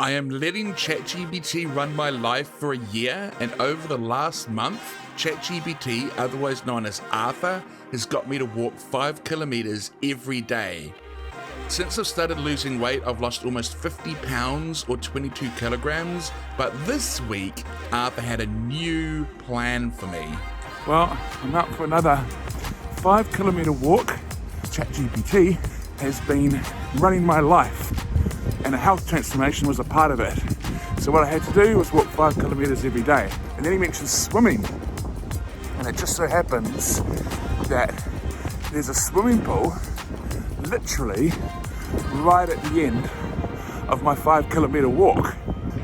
I am letting ChatGPT run my life for a year, and over the last month, ChatGPT, otherwise known as Arthur, has got me to walk 5 kilometers every day. Since I've started losing weight, I've lost almost 50 pounds or 22 kilograms, but this week, Arthur had a new plan for me. Well, I'm out for another 5 kilometer walk. ChatGPT has been running my life, and a health transformation was a part of it. So what I had to do was walk 5 kilometers every day. And then he mentioned swimming. And it just so happens that there's a swimming pool literally right at the end of my 5 kilometer walk.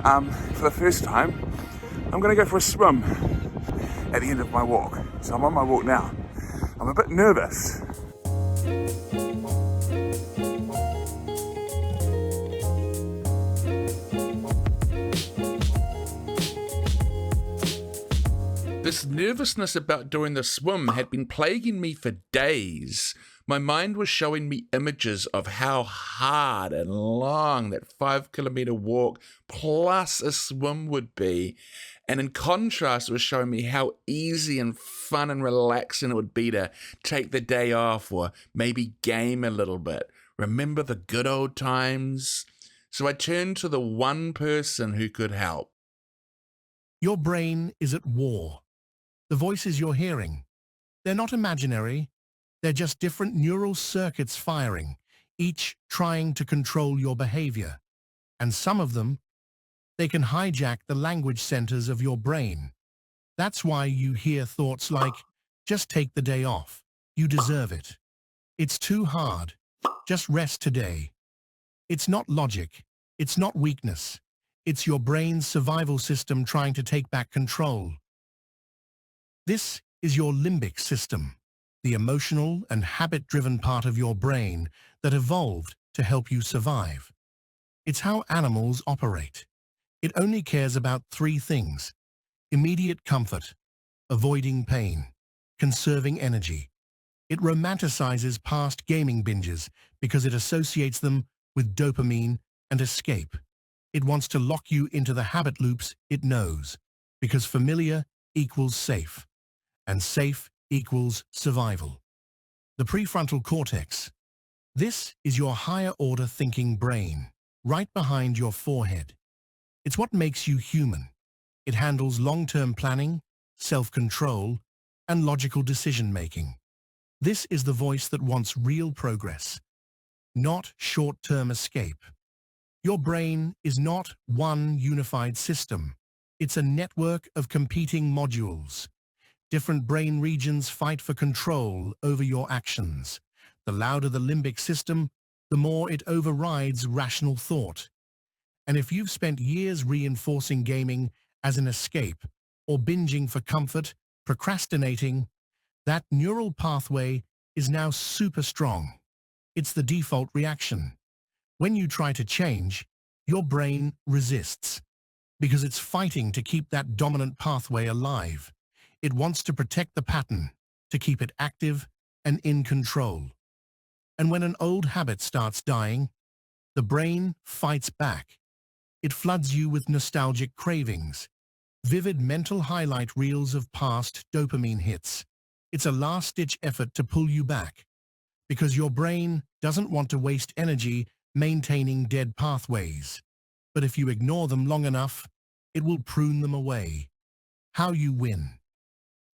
For the first time, I'm gonna go for a swim at the end of my walk. So I'm on my walk now. I'm a bit nervous. This nervousness about doing the swim had been plaguing me for days. My mind was showing me images of how hard and long that 5 kilometer walk plus a swim would be. And in contrast, it was showing me how easy and fun and relaxing it would be to take the day off or maybe game a little bit. Remember the good old times? So I turned to the one person who could help. Your brain is at war. The voices you're hearing, they're not imaginary. They're just different neural circuits firing, each trying to control your behavior. And some of them, they can hijack the language centers of your brain. That's why you hear thoughts like, just take the day off. You deserve it. It's too hard. Just rest today. It's not logic. It's not weakness. It's your brain's survival system trying to take back control. This is your limbic system, the emotional and habit-driven part of your brain that evolved to help you survive. It's how animals operate. It only cares about 3 things: immediate comfort, avoiding pain, conserving energy. It romanticizes past gaming binges because it associates them with dopamine and escape. It wants to lock you into the habit loops it knows, because familiar equals safe, and safe equals survival. The prefrontal cortex. This is your higher-order thinking brain, right behind your forehead. It's what makes you human. It handles long-term planning, self-control, and logical decision-making. This is the voice that wants real progress, not short-term escape. Your brain is not one unified system. It's a network of competing modules. Different brain regions fight for control over your actions. The louder the limbic system, the more it overrides rational thought. And if you've spent years reinforcing gaming as an escape or binging for comfort, procrastinating, that neural pathway is now super strong. It's the default reaction. When you try to change, your brain resists because it's fighting to keep that dominant pathway alive. It wants to protect the pattern, to keep it active and in control. And when an old habit starts dying, the brain fights back. It floods you with nostalgic cravings, vivid mental highlight reels of past dopamine hits. It's a last-ditch effort to pull you back, because your brain doesn't want to waste energy maintaining dead pathways. But if you ignore them long enough, it will prune them away. How you win.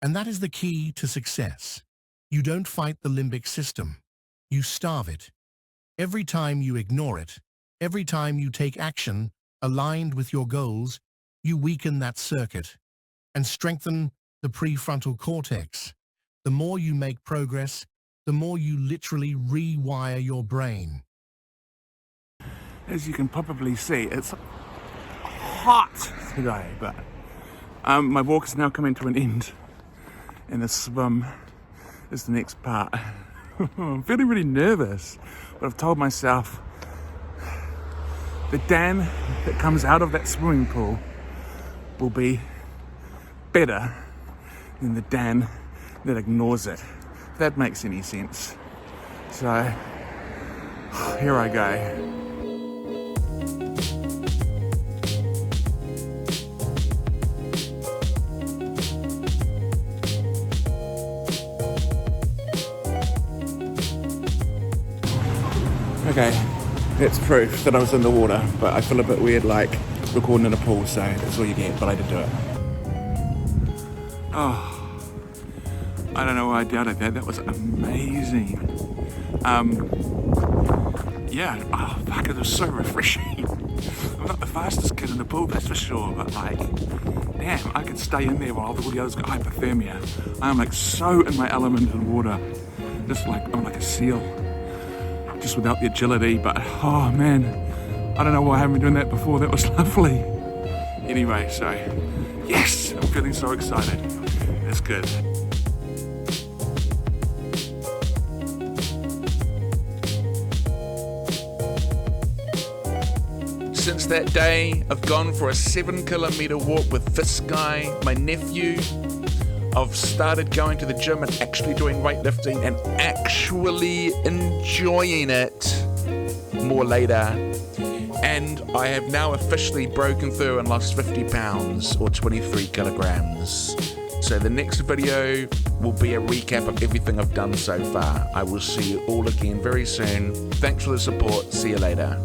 And that is the key to success. You don't fight the limbic system. You starve it. Every time you ignore it, every time you take action aligned with your goals, you weaken that circuit and strengthen the prefrontal cortex. The more you make progress, the more you literally rewire your brain. As you can probably see, it's hot today, but my walk is now coming to an end, and the swim is the next part. I'm feeling really nervous, but I've told myself the Dan that comes out of that swimming pool will be better than the Dan that ignores it. If that makes any sense. So, here I go. Okay, that's proof that I was in the water, but I feel a bit weird like recording in a pool, so that's all you get, but I did do it. Oh, I don't know why I doubted that. That was amazing. Yeah, oh fuck, it was so refreshing. I'm not the fastest kid in the pool, that's for sure, but like, damn, I could stay in there while all the others got hypothermia. I'm like so in my element in water, just like, I'm like a seal, just without the agility, but oh man, I don't know why I haven't been doing that before. That was lovely. Anyway, so yes, I'm feeling so excited. That's good. Since that day, I've gone for a 7-kilometer walk with this guy, my nephew. I've started going to the gym and actually doing weightlifting and actually enjoying it. More later. And I have now officially broken through and lost 50 pounds or 23 kilograms. So the next video will be a recap of everything I've done so far. I will see you all again very soon. Thanks for the support. See you later.